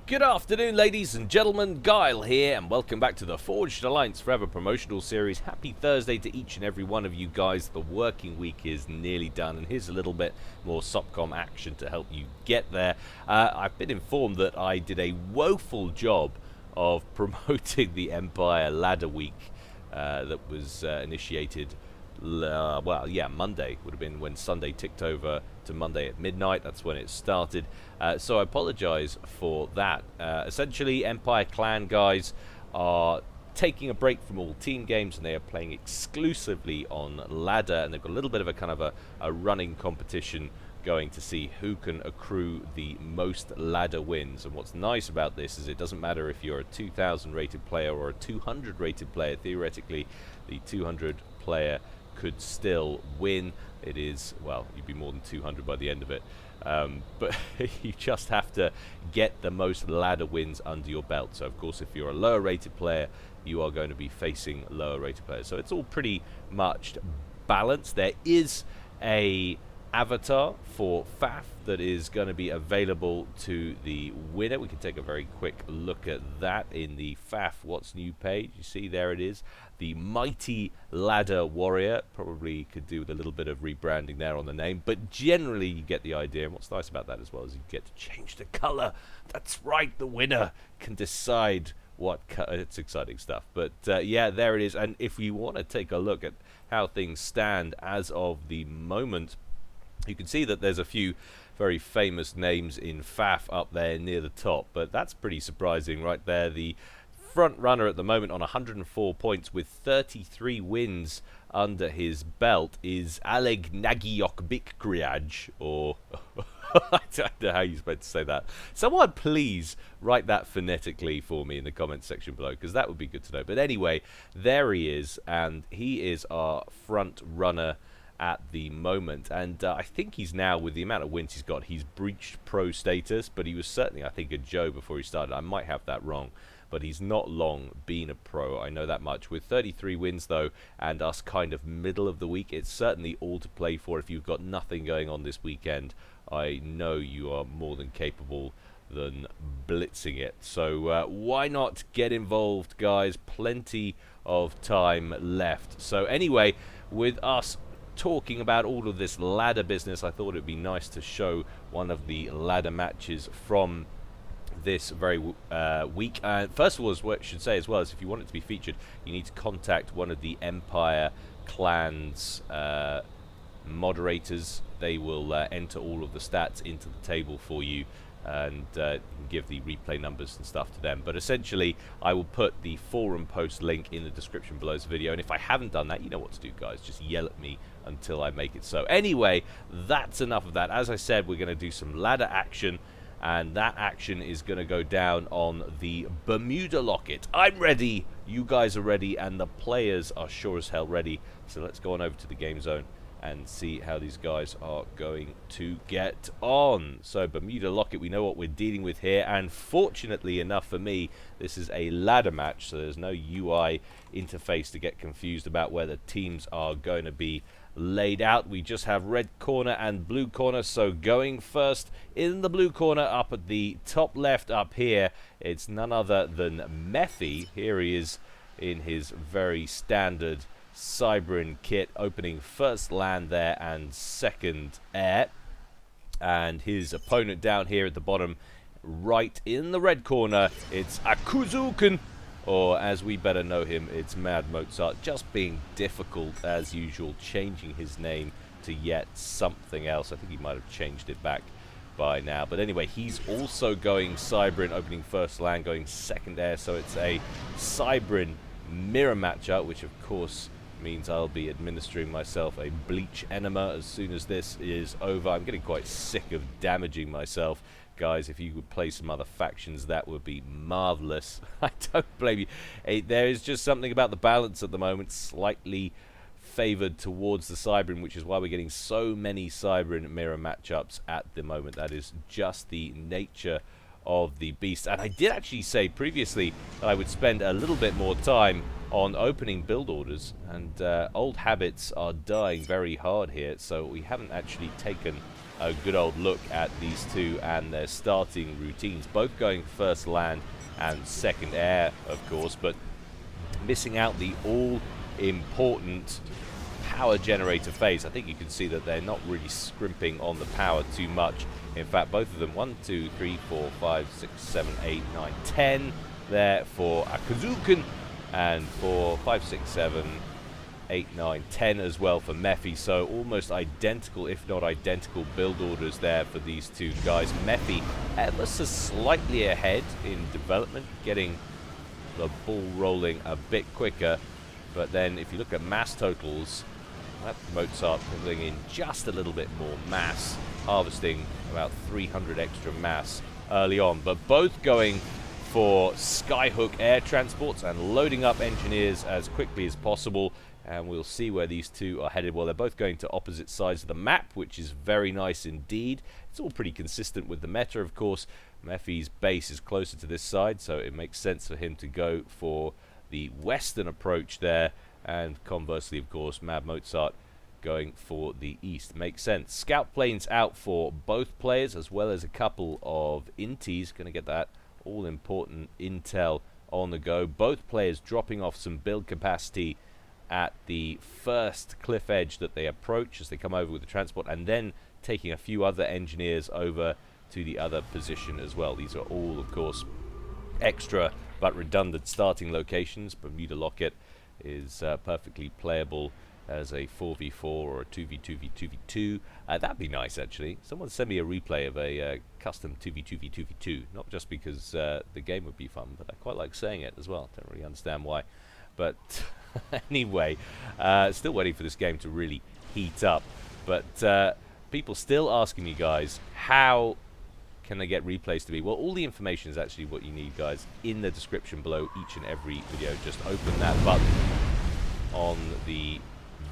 Good afternoon, ladies and gentlemen. Guile here, and welcome back to the Forged Alliance Forever promotional series. Happy Thursday to each and every one of you guys. The working week is nearly done, and here's a little bit more SOPCOM action to help you get there. I've been informed that I did a woeful job of promoting the Empire Ladder Week that was initiated Monday would have been when Sunday ticked over to Monday at midnight. That's when it started. So I apologize for that. Essentially, Empire Clan guys are taking a break from all team games, and they are playing exclusively on ladder, and they've got a little bit of a running competition going to see who can accrue the most ladder wins. And what's nice about this is it doesn't matter if you're a 2000 rated player or a 200 rated player. Theoretically, the 200 player could still win. It is, well, you'd be more than 200 by the end of it, but you just have to get the most ladder wins under your belt. So of course, if you're a lower rated player, you are going to be facing lower rated players. So it's all pretty much balanced. There is a avatar for FAF that is going to be available to the winner. We can take a very quick look at that in the FAF What's New page. You see there it is, the Mighty Ladder Warrior. Probably could do with a little bit of rebranding there on the name, but generally you get the idea. And what's nice about that as well is you get to change the color. That's right, the winner can decide what color. It's exciting stuff. But yeah, there it is. And if you want to take a look at how things stand as of the moment, you can see that there's a few very famous names in FAF up there near the top, but that's pretty surprising right there. The front runner at the moment on 104 points with 33 wins under his belt is Aleg Nagyokbikriaj, or I don't know how you're supposed to say that. Someone please write that phonetically for me in the comments section below, because that would be good to know. But anyway, there he is, and he is our front runner at the moment, and I think he's now, with the amount of wins he's got, he's breached pro status, but he was certainly, I think, a Joe before he started. I might have that wrong, but he's not long been a pro, I know that much. With 33 wins though, and us kind of middle of the week, it's certainly all to play for. If you've got nothing going on this weekend, I know you are more than capable than blitzing it. So why not get involved, guys? Plenty of time left. So anyway, with us talking about all of this ladder business, I thought it'd be nice to show one of the ladder matches from this very week. First of all, what I should say as well is, if you want it to be featured, you need to contact one of the Empire Clans moderators. They will enter all of the stats into the table for you, and give the replay numbers and stuff to them. But essentially, I will put the forum post link in the description below this video, and if I haven't done that, you know what to do, guys. Just yell at me until I make it so. Anyway, that's enough of that. As I said, we're going to do some ladder action, and that action is going to go down on the Bermuda Locket. I'm ready, you guys are ready, and the players are sure as hell ready. So let's go on over to the game zone and see how these guys are going to get on. So Bermuda Locket, we know what we're dealing with here, and fortunately enough for me, this is a ladder match, so there's no UI interface to get confused about where the teams are going to be laid out. We just have red corner and blue corner. So going first in the blue corner, up at the top left up here, it's none other than Mephi. Here he is in his very standard Cybrin kit, opening first land there and second air. And his opponent down here at the bottom right in the red corner, it's Akazukin, or as we better know him, it's Mad Mozart, just being difficult as usual, changing his name to yet something else. I think he might have changed it back by now. But anyway, he's also going Cybrin, opening first land, going second air. So it's a Cybrin mirror matchup, which of course means I'll be administering myself a bleach enema as soon as this is over. I'm getting quite sick of damaging myself. Guys, if you would play some other factions, that would be marvelous. I don't blame you. There is just something about the balance at the moment, slightly favored towards the Cybrin, which is why we're getting so many Cybrin mirror matchups at the moment. That is just the nature of the beast. And I did actually say previously that I would spend a little bit more time on opening build orders, and old habits are dying very hard here, so we haven't actually taken a good old look at these two and their starting routines, both going first land and second air, of course, but missing out the all-important power generator phase. I think you can see that they're not really scrimping on the power too much. In fact, both of them, 1, 2, 3, 4, 5, 6, 7, 8, 9, 10 there for Akazukin, and for 5, 6, 7, 8, 9, 10 as well for Mephi. So almost identical, if not identical, build orders there for these two guys. Mephi ever so slightly ahead in development, getting the ball rolling a bit quicker. But then if you look at mass totals, that Mozart pulling in just a little bit more mass, harvesting about 300 extra mass early on. But both going for skyhook air transports and loading up engineers as quickly as possible. And we'll see where these two are headed. Well, they're both going to opposite sides of the map, which is very nice indeed. It's all pretty consistent with the meta, of course. Mephi's base is closer to this side, so it makes sense for him to go for the western approach there. And conversely, of course, Mad Mozart going for the east. Makes sense. Scout planes out for both players, as well as a couple of inties. Going to get that all-important intel on the go. Both players dropping off some build capacity at the first cliff edge that they approach as they come over with the transport, and then taking a few other engineers over to the other position as well. These are all, of course, extra but redundant starting locations. Bermuda Locket is perfectly playable as a 4v4 or a 2v2v2v2. That'd be nice, actually. Someone send me a replay of a custom 2v2v2v2, not just because the game would be fun, but I quite like saying it as well. Don't really understand why. But anyway, still waiting for this game to really heat up. But people still asking me, guys, how can they get replays to be? Well, all the information is actually what you need, guys, in the description below each and every video. Just open that button on the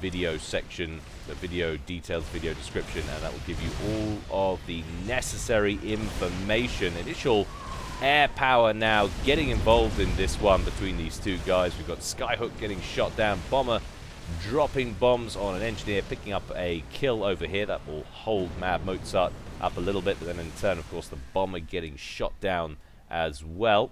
video section, the video details, video description, and that will give you all of the necessary information. Initial air power now getting involved in this one between these two guys. We've got Skyhook getting shot down, Bomber dropping bombs on an engineer, picking up a kill over here. That will hold Mad Mozart up a little bit, but then in turn, of course, the Bomber getting shot down as well.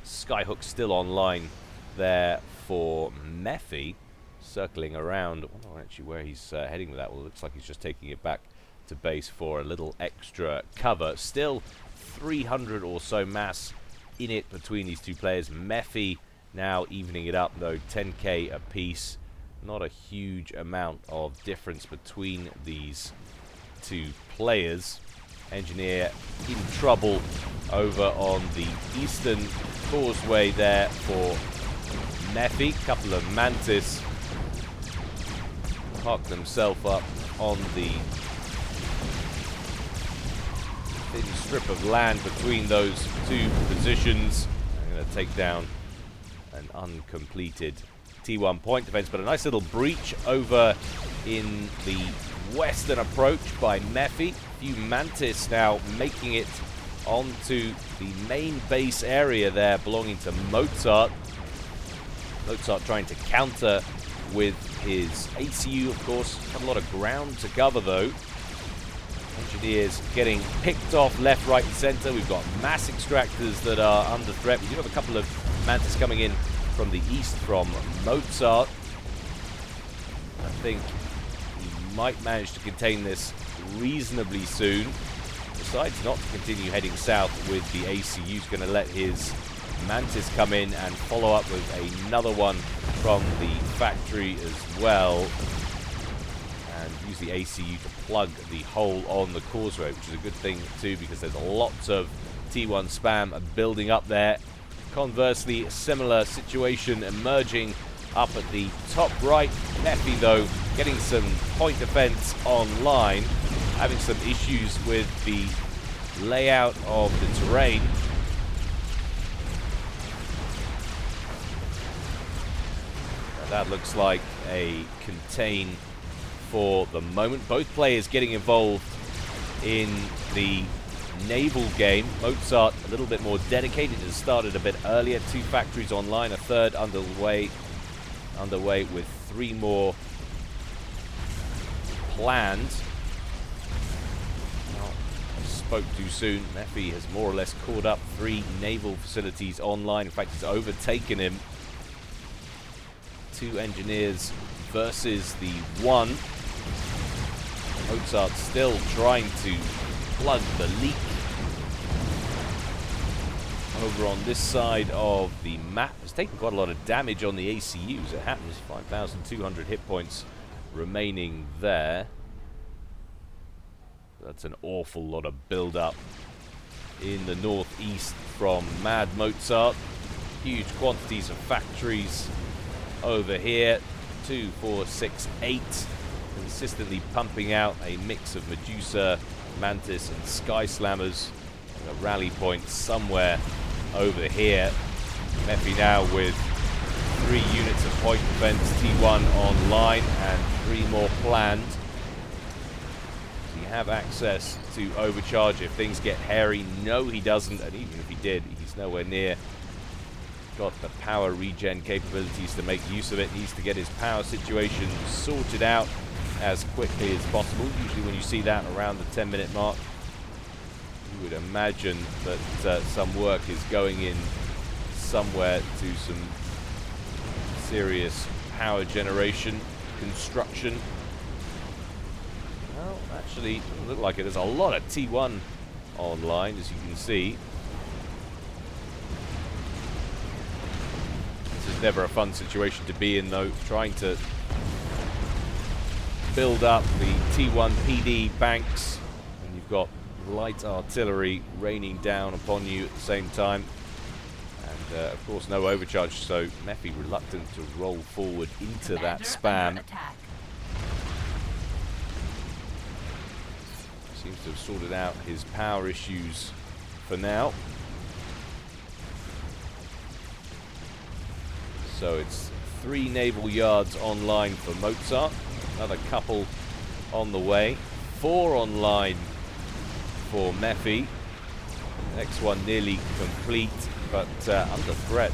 Skyhook still online there for Mephi, circling around. I don't know actually where he's heading with that. Well, it looks like he's just taking it back to base for a little extra cover. Still 300 or so mass in it between these two players. Mephi now evening it up, though, 10k apiece. Not a huge amount of difference between these two players. Engineer in trouble over on the eastern causeway there for Mephi. Couple of Mantis park themselves up on the thin strip of land between those two positions. I'm going to take down an uncompleted T1 point defense, but a nice little breach over in the western approach by Mephi. A few Mantis now making it onto the main base area there belonging to Mozart. Mozart trying to counter with his ACU, of course. Got a lot of ground to cover, though. Engineers getting picked off left, right, and center. We've got mass extractors that are under threat. We do have a couple of Mantis coming in from the east from Mozart. I think he might manage to contain this reasonably soon. Decides not to continue heading south with the ACU. He's going to let his Mantis come in and follow up with another one from the factory as well. And use the ACU to plug the hole on the causeway, which is a good thing too, because there's lots of T1 spam building up there. Conversely, a similar situation emerging up at the top right. Mephi, though, getting some point defense online, having some issues with the layout of the terrain. That looks like a contain for the moment. Both players getting involved in the naval game. Mozart a little bit more dedicated, has started a bit earlier. 2 factories online, a third underway with 3 more planned. Oh, I spoke too soon. Mephi has more or less caught up. 3 naval facilities online. In fact, he's overtaken him. 2 engineers versus the 1. Mozart still trying to plug the leak over on this side of the map. It's taken quite a lot of damage on the ACUs. It happens. 5,200 hit points remaining there. That's an awful lot of build-up in the northeast from Mad Mozart. Huge quantities of factories over here. 2, 4, 6, 8. Consistently pumping out a mix of Medusa, Mantis, and Sky Slammers. And a rally point somewhere over here. Mephi now with 3 units of point defense, T1 online, and 3 more planned. So you have access to overcharge if things get hairy. No, he doesn't, and even if he did, he's nowhere near got the power regen capabilities to make use of it. Needs to get his power situation sorted out as quickly as possible. Usually when you see that around the 10-minute mark, you would imagine that some work is going in somewhere to some serious power generation construction. Well, actually, it doesn't look like it. There's a lot of T1 online, as you can see. This is never a fun situation to be in, though, trying to build up the T1 PD banks, and you've got light artillery raining down upon you at the same time, and of course no overcharge, so Mephi reluctant to roll forward into that spam. Seems to have sorted out his power issues for now. So it's 3 naval yards online for Mozart. Another couple on the way. 4 online for Mephi. Next one nearly complete, but under threat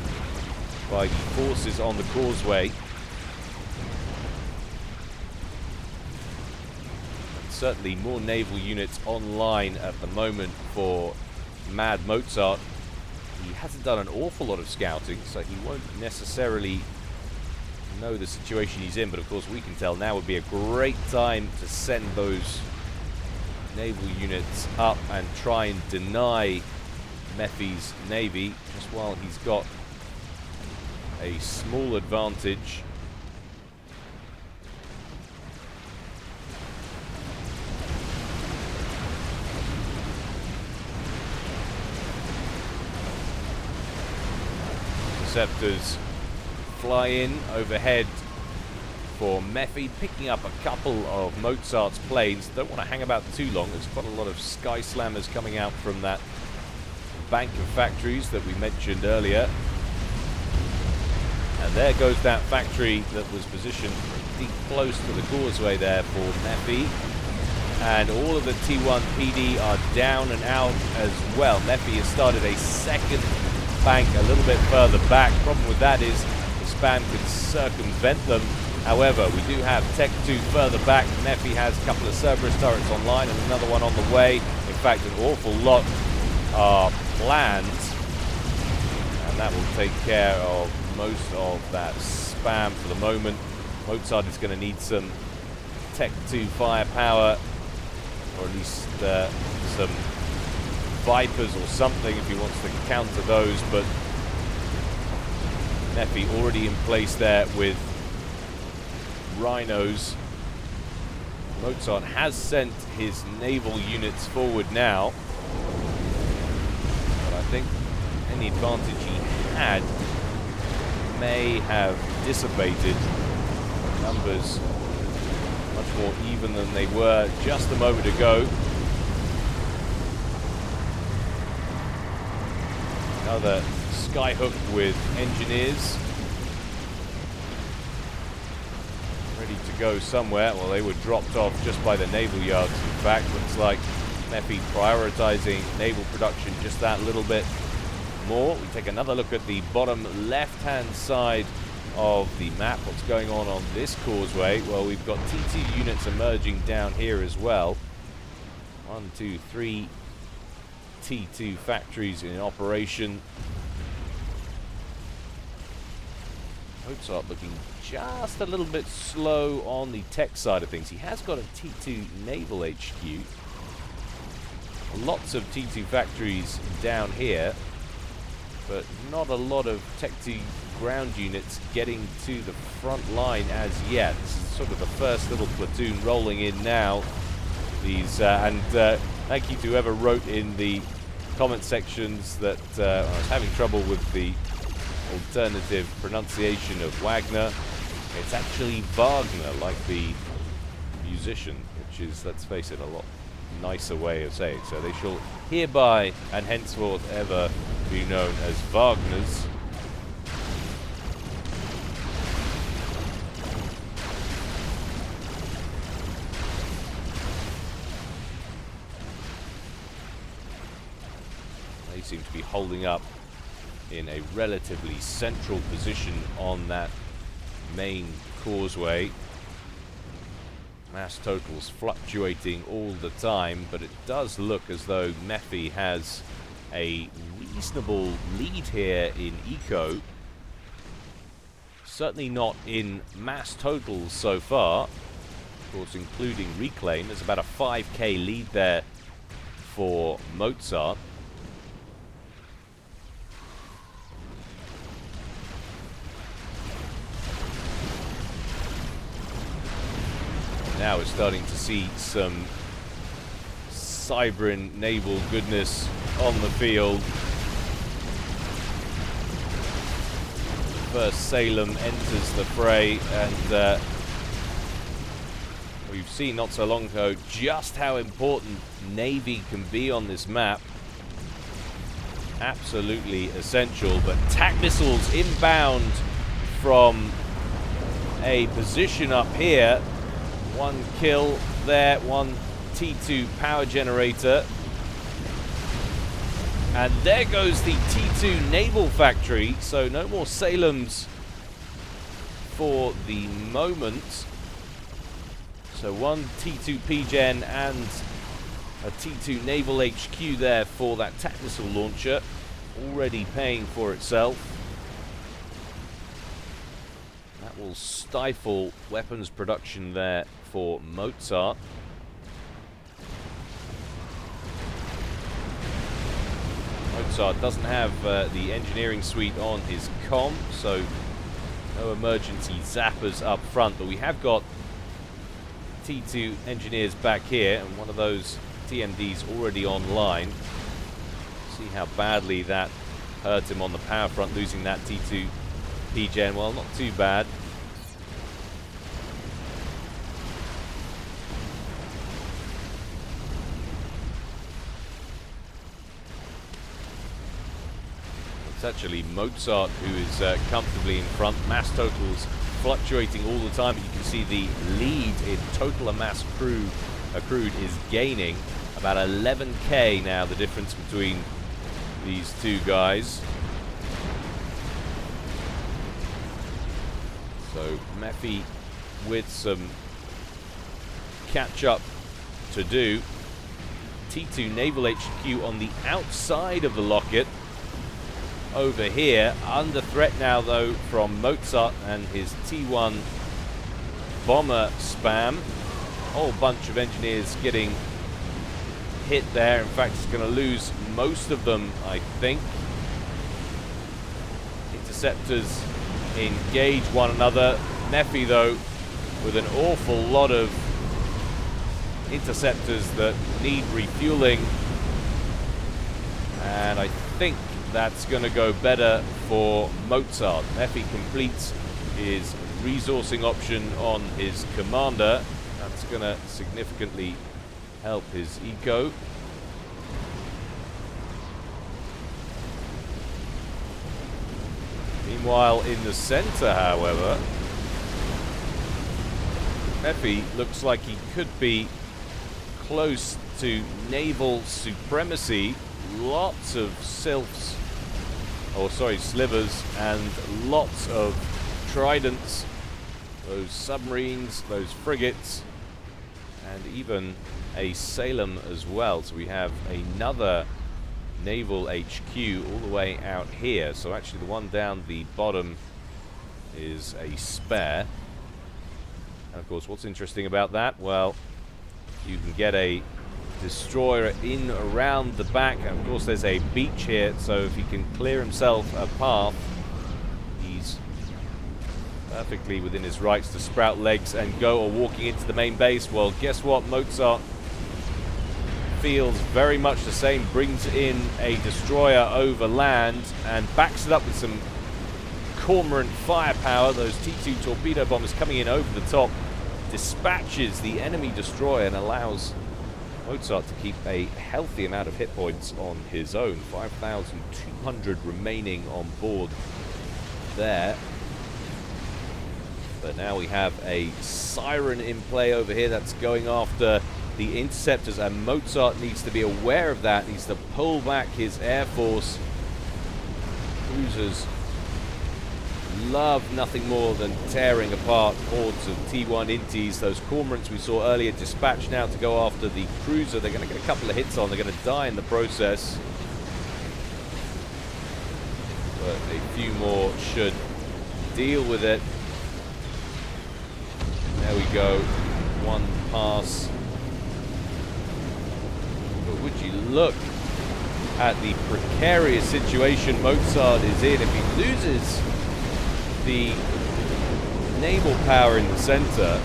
by the forces on the causeway. And certainly more naval units online at the moment for Mad Mozart. He hasn't done an awful lot of scouting, so he won't necessarily know the situation he's in, but of course we can tell now would be a great time to send those naval units up and try and deny Mephi's navy, just while he's got a small advantage. Interceptors fly in overhead for Mephi, picking up a couple of Mozart's planes. Don't want to hang about too long. There's quite a lot of Sky Slammers coming out from that bank of factories that we mentioned earlier. And there goes that factory that was positioned pretty close to the causeway there for Mephi. And all of the T1 PD are down and out as well. Mephi has started a second bank a little bit further back. Problem with that is the spam can circumvent them. However, we do have Tech 2 further back. Mephi has a couple of Cerberus turrets online and another one on the way. In fact, an awful lot are planned, and that will take care of most of that spam for the moment. Mozart is going to need some Tech 2 firepower, or at least some Vipers or something if he wants to counter those, but Mephi already in place there with Rhinos. Mozart has sent his naval units forward now, but I think any advantage he had may have dissipated. Numbers much more even than they were just a moment ago. Another skyhook with engineers ready to go somewhere. Well, they were dropped off just by the naval yards. In fact, looks like Mephi prioritizing naval production just that little bit more. We take another look at the bottom left-hand side of the map. What's going on this causeway? Well, we've got T2 units emerging down here as well. 1, 2, 3 T2 factories in operation. Mozart looking just a little bit slow on the tech side of things. He has got a T2 naval HQ. Lots of T2 factories down here, but not a lot of Tech 2 ground units getting to the front line as yet. This is sort of the first little platoon rolling in now. These thank you to whoever wrote in the comment sections that I was having trouble with the alternative pronunciation of Wagner. It's actually Wagner, like the musician, which is, let's face it, a lot nicer way of saying it. So they shall hereby and henceforth ever be known as Wagners. They seem to be holding up in a relatively central position on that main causeway. Mass totals fluctuating all the time, but it does look as though Mephi has a reasonable lead here in eco. Certainly not in mass totals so far. Of course, including reclaim. There's about a 5k lead there for Mozart. Now we're starting to see some Cybran naval goodness on the field. First Salem enters the fray, and we've seen not so long ago just how important Navy can be on this map. Absolutely essential, but TAC missiles inbound from a position up here. One kill there, one T2 power generator. And there goes the T2 naval factory, so no more Salems for the moment. So one T2 PGen and a T2 naval HQ there for that TAC missile launcher, already paying for itself. That will stifle weapons production there for Mozart. Mozart doesn't have the engineering suite on his comm, so no emergency zappers up front, but we have got T2 engineers back here, and one of those TMDs already online. See how badly that hurt him on the power front, losing that T2 PGen. Well, not too bad. It's actually Mozart who is comfortably in front. Mass totals fluctuating all the time, but you can see the lead in total mass accrued is gaining. About 11k now, the difference between these two guys. So Mephi with some catch-up to do. T2 Naval HQ on the outside of the locket. Over here, under threat now though from Mozart and his T1 bomber spam. A whole bunch of engineers getting hit there. In fact, it's going to lose most of them, I think. Interceptors engage one another. Mephi, though, with an awful lot of interceptors that need refueling. And I think that's going to go better for Mozart. Mephi completes his resourcing option on his commander. That's going to significantly help his eco. Meanwhile, in the center, however, Mephi looks like he could be close to naval supremacy. Lots of sylphs, or sorry, slivers, and lots of tridents, those submarines, those frigates, and even a Salem as well. So we have another naval HQ all the way out here. So actually the one down the bottom is a spare. And of course, what's interesting about that? Well, you can get a destroyer in around the back. And of course, there's a beach here, so if he can clear himself a path, he's perfectly within his rights to sprout legs and go, or walking into the main base. Well, guess what? Mozart feels very much the same, brings in a destroyer over land and backs it up with some cormorant firepower. Those T2 torpedo bombers coming in over the top, dispatches the enemy destroyer and allows Mozart to keep a healthy amount of hit points on his own. 5,200 remaining on board there. But now we have a siren in play over here that's going after the interceptors, and Mozart needs to be aware of that, needs to pull back his air force. Cruisers love nothing more than tearing apart hordes of T1 Inties. Those cormorants we saw earlier dispatched now to go after the cruiser. They're going to get a couple of hits on, they're going to die in the process. But a few more should deal with it. There we go, one pass. But would you look at the precarious situation Mozart is in. If he loses the naval power in the center,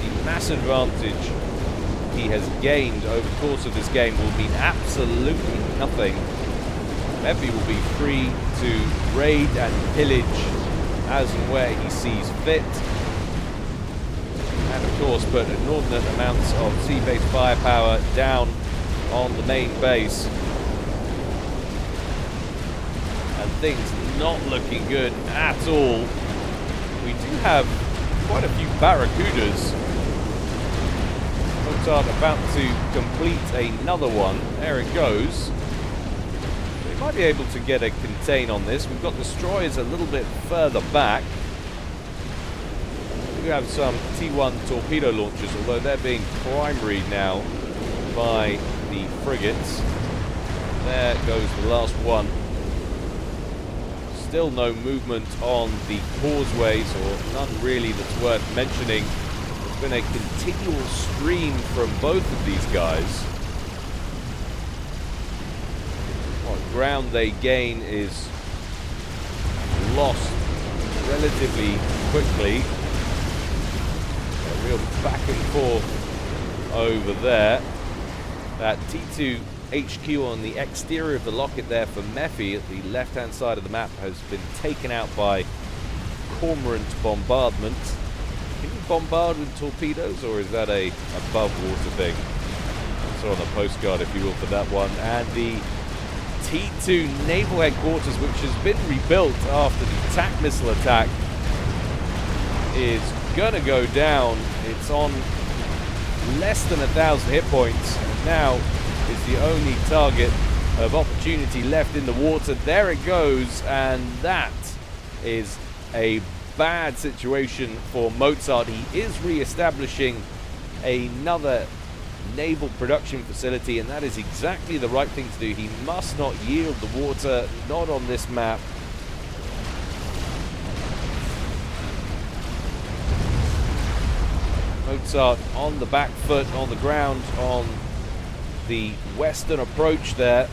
the mass advantage he has gained over the course of this game will mean absolutely nothing. Mephi will be free to raid and pillage as and where he sees fit. And of course put inordinate amounts of sea-based firepower down on the main base. And things not looking good at all. We do have quite a few Barracudas. Mozart about to complete another one. There it goes. We might be able to get a contain on this. We've got destroyers a little bit further back. We have some T1 torpedo launchers, although they're being primaried now by the frigates. There goes the last one. Still no movement on the causeways, or none really that's worth mentioning. There's been a continual stream from both of these guys. What ground they gain is lost relatively quickly. A real back and forth over there. That T2 HQ on the exterior of the locket there for Mephi at the left-hand side of the map has been taken out by cormorant bombardment. Can you bombard with torpedoes, or is that a above-water thing? So on the postcard, if you will, for that one. And the T2 naval headquarters, which has been rebuilt after the TAC missile attack, is gonna go down. It's on less than 1,000 hit points, and now is the only target of opportunity left in the water. There it goes, and that is a bad situation for Mozart. He is re-establishing another naval production facility, and that is exactly the right thing to do. He must not yield the water, not on this map. Mozart on the back foot, on the ground, on the western approach there,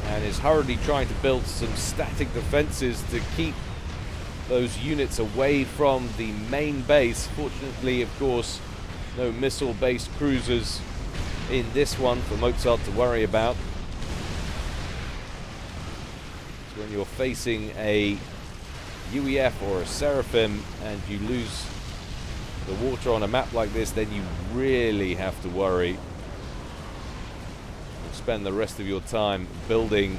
and is hurriedly trying to build some static defenses to keep those units away from the main base. Fortunately, of course, no missile-based cruisers in this one for Mozart to worry about. So when you're facing a UEF or a Seraphim and you lose the water on a map like this, then you really have to worry. Spend the rest of your time building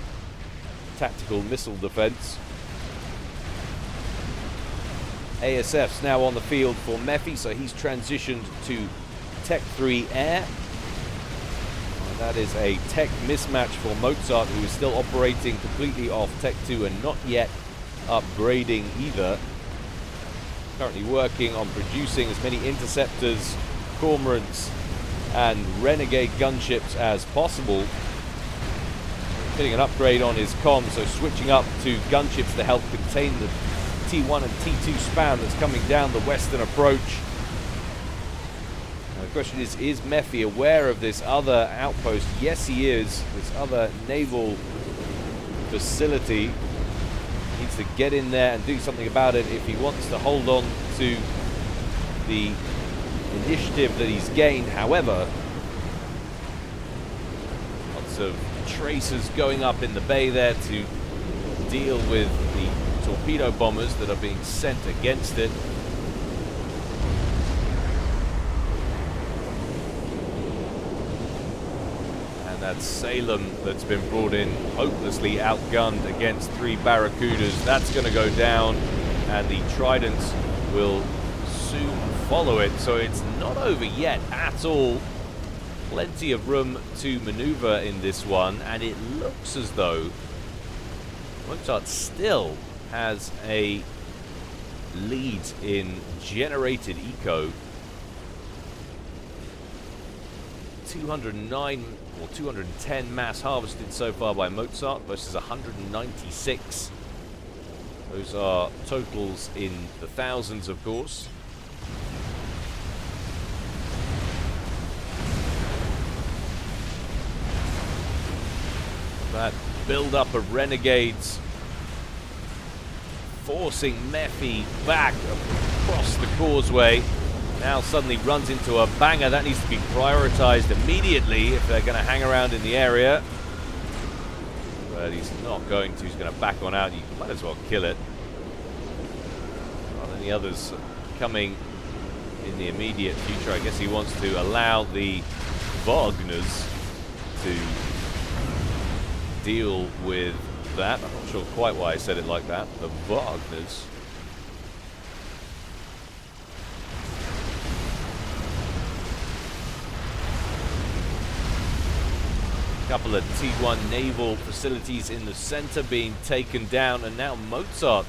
tactical missile defense. ASF's now on the field for Mephi, so he's transitioned to Tech 3 Air. And that is a tech mismatch for Mozart, who is still operating completely off Tech 2 and not yet upgrading either. Currently working on producing as many interceptors, cormorants, and renegade gunships as possible. Getting an upgrade on his comms, so switching up to gunships to help contain the T1 and T2 spam that's coming down the western approach. Now the question is Mephi aware of this other outpost? Yes, he is. This other naval facility. He needs to get in there and do something about it if he wants to hold on to the initiative that he's gained. However, lots of tracers going up in the bay there to deal with the torpedo bombers that are being sent against it. And that's Salem that's been brought in, hopelessly outgunned against 3 Barracudas. That's going to go down, and the Tridents will soon follow it. So it's not over yet at all. Plenty of room to maneuver in this one, and it looks as though Mozart still has a lead in generated eco. 209 or 210 mass harvested so far by Mozart versus 196. Those are totals in the thousands, of course. That build-up of renegades forcing Mephi back across the causeway. Now suddenly runs into a banger. That needs to be prioritized immediately if they're going to hang around in the area. But he's not going to. He's going to back on out. You might as well kill it. Not any others coming in the immediate future. I guess he wants to allow the Wagners to deal with that. I'm not sure quite why I said it like that. The Wagners. A couple of T1 naval facilities in the center being taken down, and now Mozart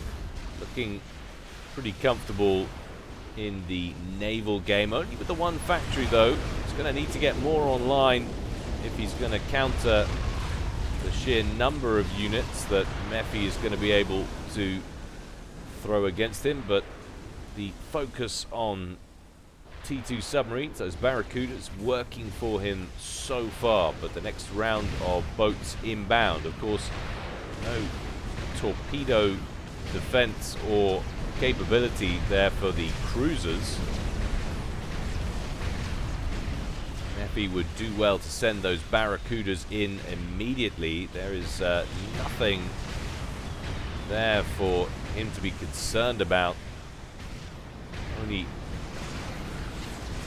looking pretty comfortable in the naval game. Only with the one factory though. He's going to need to get more online if he's going to counter the sheer number of units that Mephi is going to be able to throw against him. But the focus on T2 submarines, those Barracudas, working for him so far. But the next round of boats inbound, of course, no torpedo defense or capability there for the cruisers. Mephi would do well to send those Barracudas in immediately. There is nothing there for him to be concerned about. Only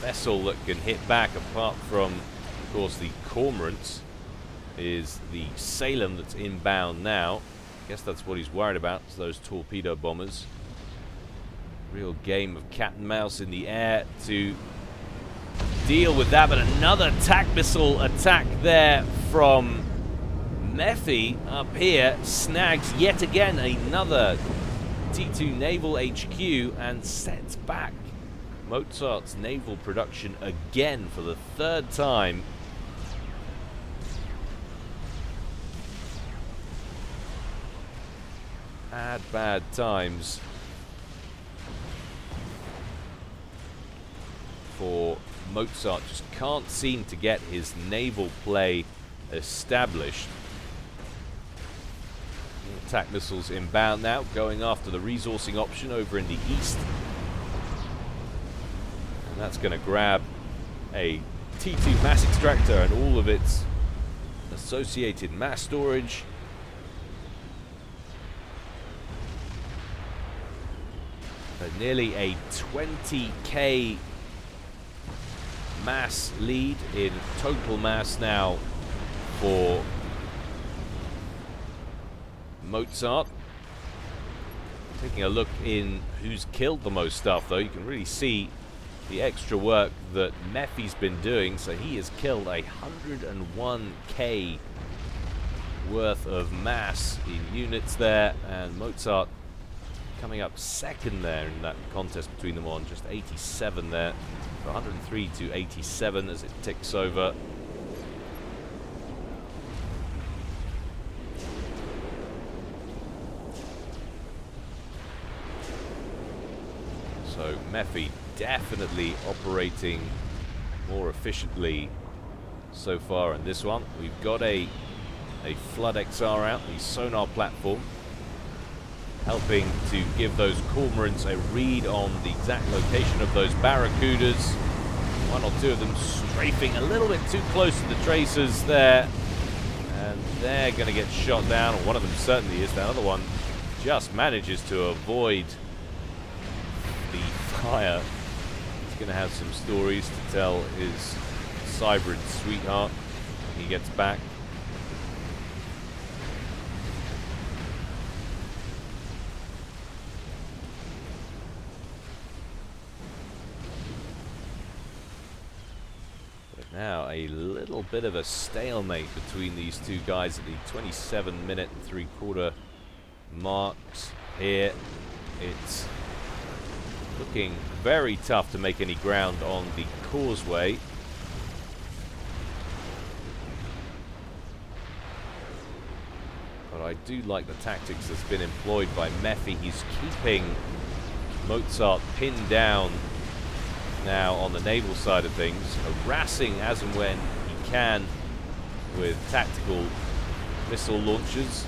vessel that can hit back, apart from, of course, the Cormorants, is the Salem that's inbound now. I guess that's what he's worried about, is those torpedo bombers. Real game of cat and mouse in the air to deal with that, but another attack missile attack there from Mephi up here snags yet again another T2 naval HQ and sets back Mozart's naval production again for the third time. Bad times for Mozart. Just can't seem to get his naval play established. Attack missiles inbound now, going after the resourcing option over in the east. And that's going to grab a T2 mass extractor and all of its associated mass storage. Nearly a 20k mass lead in total mass now for Mozart. Taking a look in who's killed the most stuff, though, you can really see the extra work that Mephi's been doing. So he has killed 101k worth of mass in units there, and Mozart coming up second there in that contest between them on just 87 there. 103 to 87 as it ticks over. So Mephi definitely operating more efficiently so far in this one. We've got a Flood XR out, the sonar platform, helping to give those cormorants a read on the exact location of those barracudas. One or two of them strafing a little bit too close to the tracers there, and they're going to get shot down, or one of them certainly is. The other one just manages to avoid the fire. He's going to have some stories to tell his Cybrid sweetheart when he gets back. Now a little bit of a stalemate between these two guys at the 27-minute and 3/4 marks here. It's looking very tough to make any ground on the causeway. But I do like the tactics that's been employed by Mephi. He's keeping Mozart pinned down now on the naval side of things, harassing as and when he can with tactical missile launchers,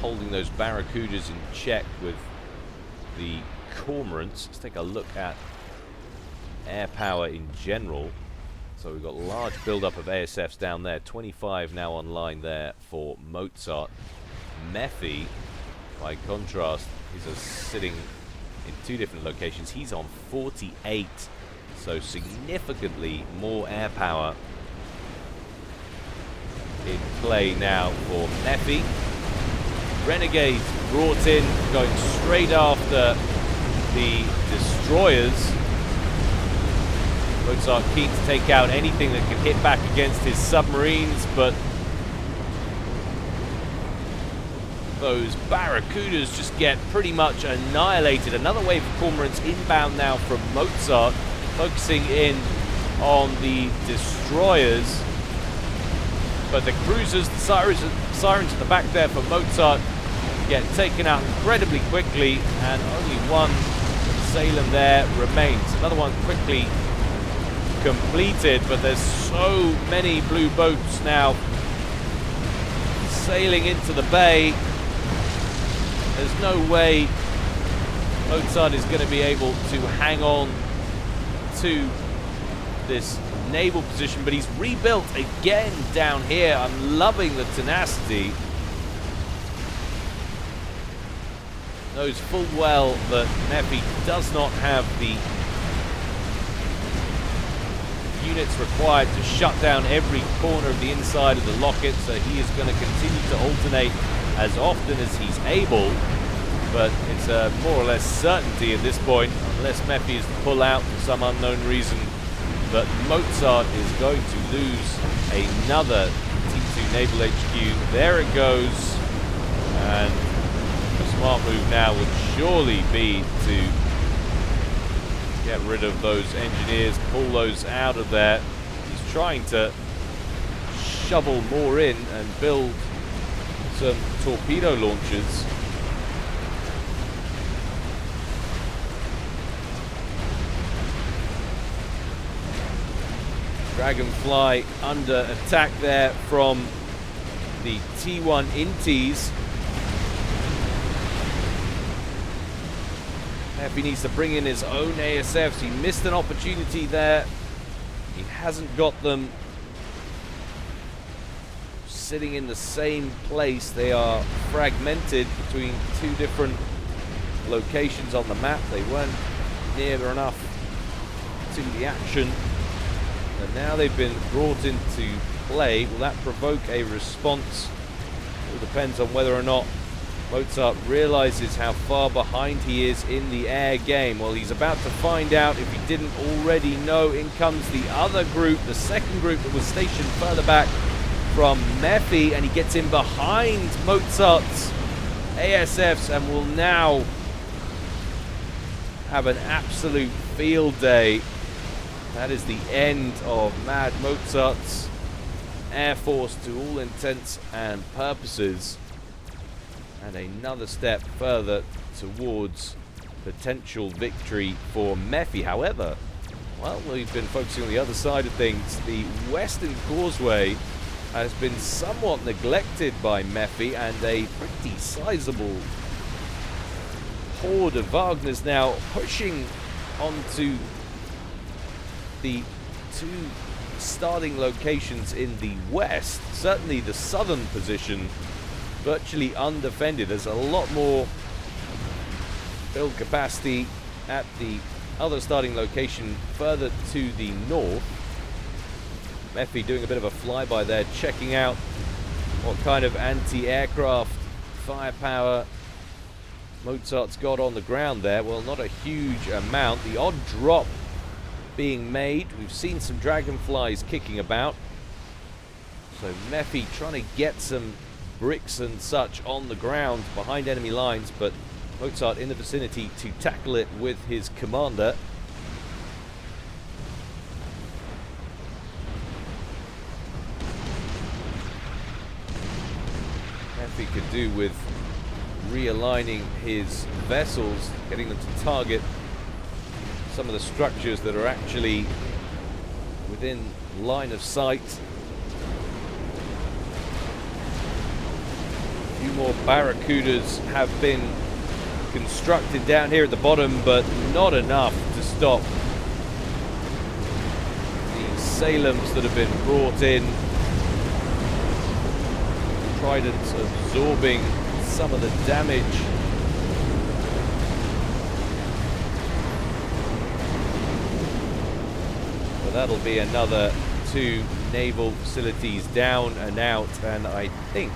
holding those barracudas in check with the cormorants. Let's take a look at air power in general. So we've got large build-up of ASFs down there, 25 now online there for Mozart. Mephi, by contrast, is sitting in two different locations. He's on 48, so significantly more air power in play now for Mephi. Renegades brought in, going straight after the destroyers. Mozart keen to take out anything that can hit back against his submarines, but those barracudas just get pretty much annihilated. Another wave of cormorants inbound now from Mozart, focusing in on the destroyers. But the cruisers, the sirens at the back there for Mozart get taken out incredibly quickly, and only one Salem there remains. Another one quickly completed, but there's so many blue boats now sailing into the bay. There's no way Mozart is going to be able to hang on to this naval position, but he's rebuilt again down here. I'm loving the tenacity. Knows full well that Mephi does not have the units required to shut down every corner of the inside of the locket, so he is going to continue to alternate as often as he's able, but it's a more or less certainty at this point, unless Mephi is to pull out for some unknown reason, that Mozart is going to lose another T2 Naval HQ. There it goes, and a smart move now would surely be to get rid of those engineers, pull those out of there. He's trying to shovel more in and build some torpedo launchers. Dragonfly under attack there from the T1 Inties. Mephi needs to bring in his own ASFs. He missed an opportunity there. He hasn't got them sitting in the same place. They are fragmented between two different locations on the map. They weren't near enough to the action, and now they've been brought into play. Will that provoke a response? It all depends on whether or not Mozart realizes how far behind he is in the air game. Well, he's about to find out if he didn't already know. In comes the other group, the second group that was stationed further back from Mephi, and he gets in behind Mozart's ASFs and will now have an absolute field day. That is the end of Mad Mozart's Air Force to all intents and purposes. And another step further towards potential victory for Mephi. However, well, we've been focusing on the other side of things. The Western Causeway has been somewhat neglected by Mephi, and a pretty sizable horde of Wagner's now pushing onto the two starting locations in the west. Certainly the southern position virtually undefended. There's a lot more build capacity at the other starting location further to the north. Mephi doing a bit of a flyby there, checking out what kind of anti-aircraft firepower Mozart's got on the ground there. Well, not a huge amount. The odd drop being made. We've seen some dragonflies kicking about. So Mephi trying to get some bricks and such on the ground behind enemy lines, but Mozart in the vicinity to tackle it with his commander. Mephi could do with realigning his vessels, getting them to target some of the structures that are actually within line of sight. A few more Barracudas have been constructed down here at the bottom, but not enough to stop the Salems that have been brought in. Tridents absorbing some of the damage. But that'll be another 2 naval facilities down and out, and I think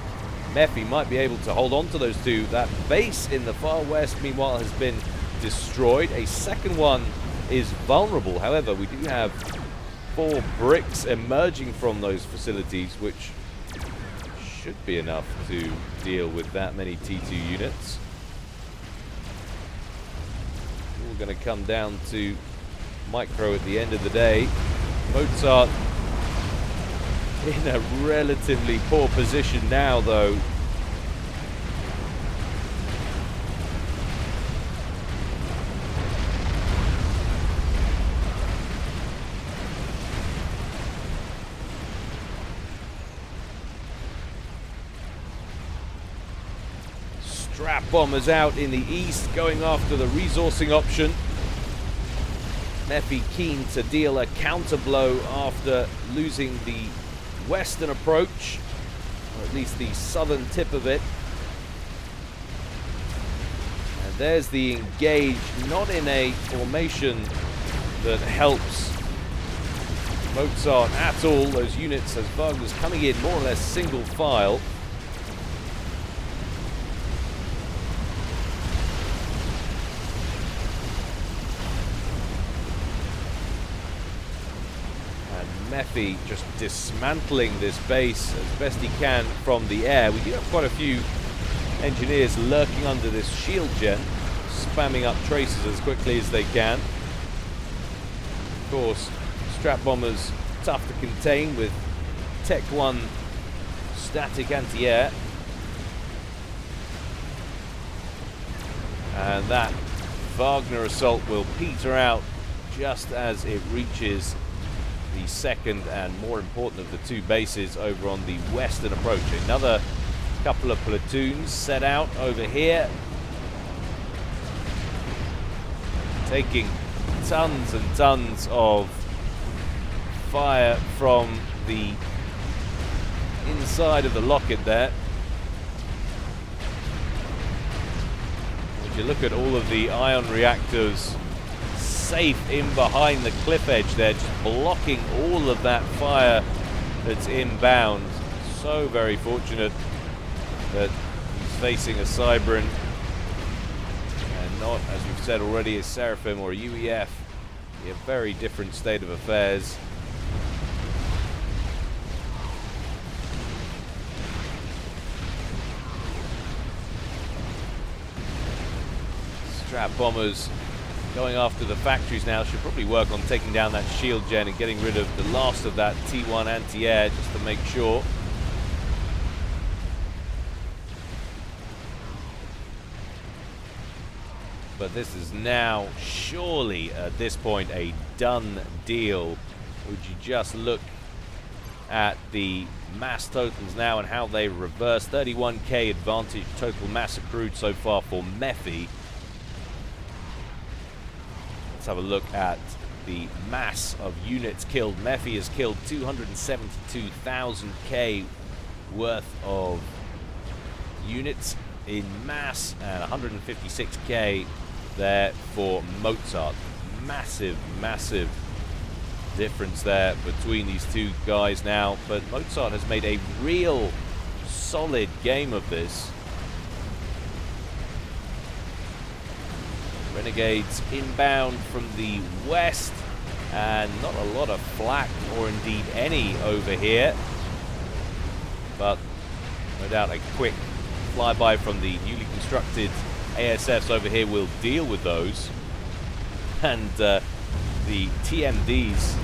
Mephi might be able to hold on to those 2. That base in the far west, meanwhile, has been destroyed. A second one is vulnerable. However, we do have 4 bricks emerging from those facilities, which should be enough to deal with that many T2 units. All going to come down to micro at the end of the day. Mozart in a relatively poor position now, though. Strap bombers out in the east, going after the resourcing option. Mephi keen to deal a counter blow after losing the western approach, or at least the southern tip of it. And there's the engage, not in a formation that helps Mozart at all. Those units, as Wagner's coming in more or less single file. Mephi just dismantling this base as best he can from the air. We do have quite a few engineers lurking under this shield gen, spamming up traces as quickly as they can. Of course, strap bombers tough to contain with Tech 1 static anti-air. And that Wagner assault will peter out just as it reaches the second and more important of the 2 bases over on the western approach. Another couple of platoons set out over here, taking tons and tons of fire from the inside of the locket there. If you look at all of the ion reactors safe in behind the cliff edge there, just blocking all of that fire that's inbound. So very fortunate that these facing a Cybran, and not, as we've said already, a Seraphim or a UEF. A very different state of affairs. Strat bombers going after the factories now. Should probably work on taking down that shield gen and getting rid of the last of that T1 anti-air, just to make sure. But this is now surely at this point a done deal. Would you just look at the mass totals now and how they reverse. 31k advantage total mass accrued so far for Mephi. Let's have a look at the mass of units killed. Mephi has killed 272,000k worth of units in mass and 156k there for Mozart. Massive, massive difference there between these two guys now, but Mozart has made a real solid game of this. Renegades inbound from the west, and not a lot of flak, or indeed any, over here, but no doubt a quick flyby from the newly constructed ASFs over here will deal with those. And the TMDs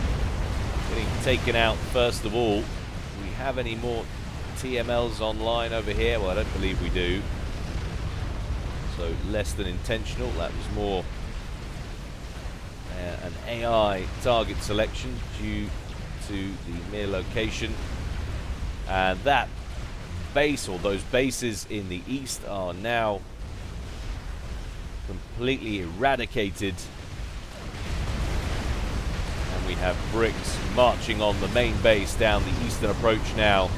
getting taken out first of all. Do we have any more TMLs online over here? Well, I don't believe we do. So less than intentional. That was more an AI target selection due to the mere location. And that base, or those bases in the east, are now completely eradicated. And we have bricks marching on the main base down the eastern approach now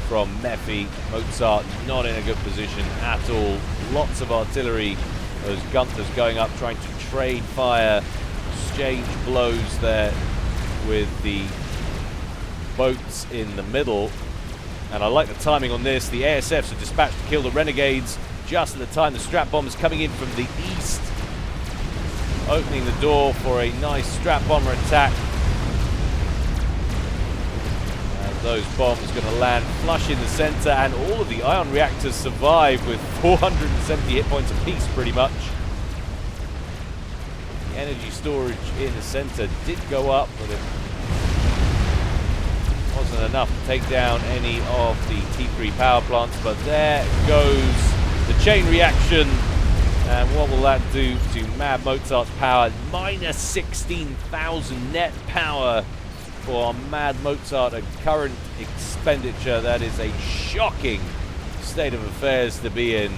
from Mephi. Mozart not in a good position at all. Lots of artillery. Those Gunthers going up, trying to trade fire, exchange blows there with the boats in the middle. And I like the timing on this. The ASFs are dispatched to kill the Renegades just at the time the Strat Bombers coming in from the east, opening the door for a nice Strat Bomber attack. And those bombs going to land flush in the center, and all of the ion reactors survive with 470 hit points apiece, pretty much. The energy storage in the center did go up, but it wasn't enough to take down any of the T3 power plants. But there goes the chain reaction, and what will that do to Mad Mozart's power? Minus 16,000 net power for Mad Mozart, a current expenditure. That is a shocking state of affairs to be in.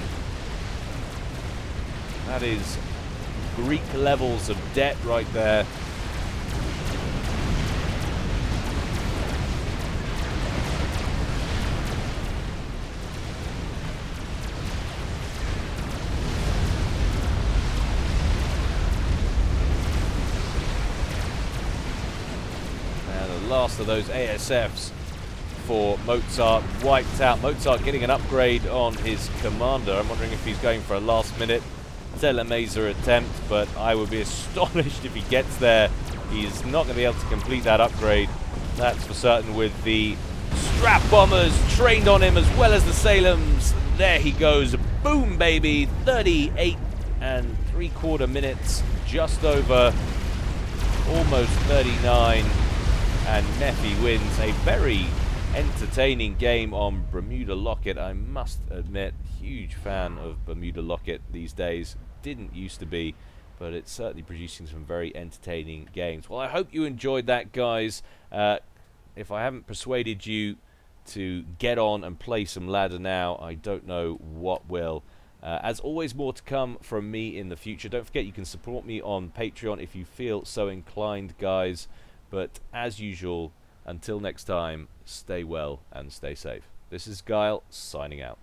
That is Greek levels of debt right there. Last of those ASFs for Mozart wiped out. Mozart getting an upgrade on his commander. I'm wondering if he's going for a last minute telemaser attempt, but I would be astonished if he gets there. He's not going to be able to complete that upgrade, that's for certain, with the Strat Bombers trained on him as well as the Salems. There he goes. Boom, baby. 38 3/4 minutes, just over, almost 39. And Mephi wins a very entertaining game on Bermuda Locket. I must admit, huge fan of Bermuda Locket these days. Didn't used to be, but it's certainly producing some very entertaining games. Well, I hope you enjoyed that, guys. If I haven't persuaded you to get on and play some ladder now, I don't know what will. As always, more to come from me in the future. Don't forget you can support me on Patreon if you feel so inclined, guys. But as usual, until next time, stay well and stay safe. This is Guile, signing out.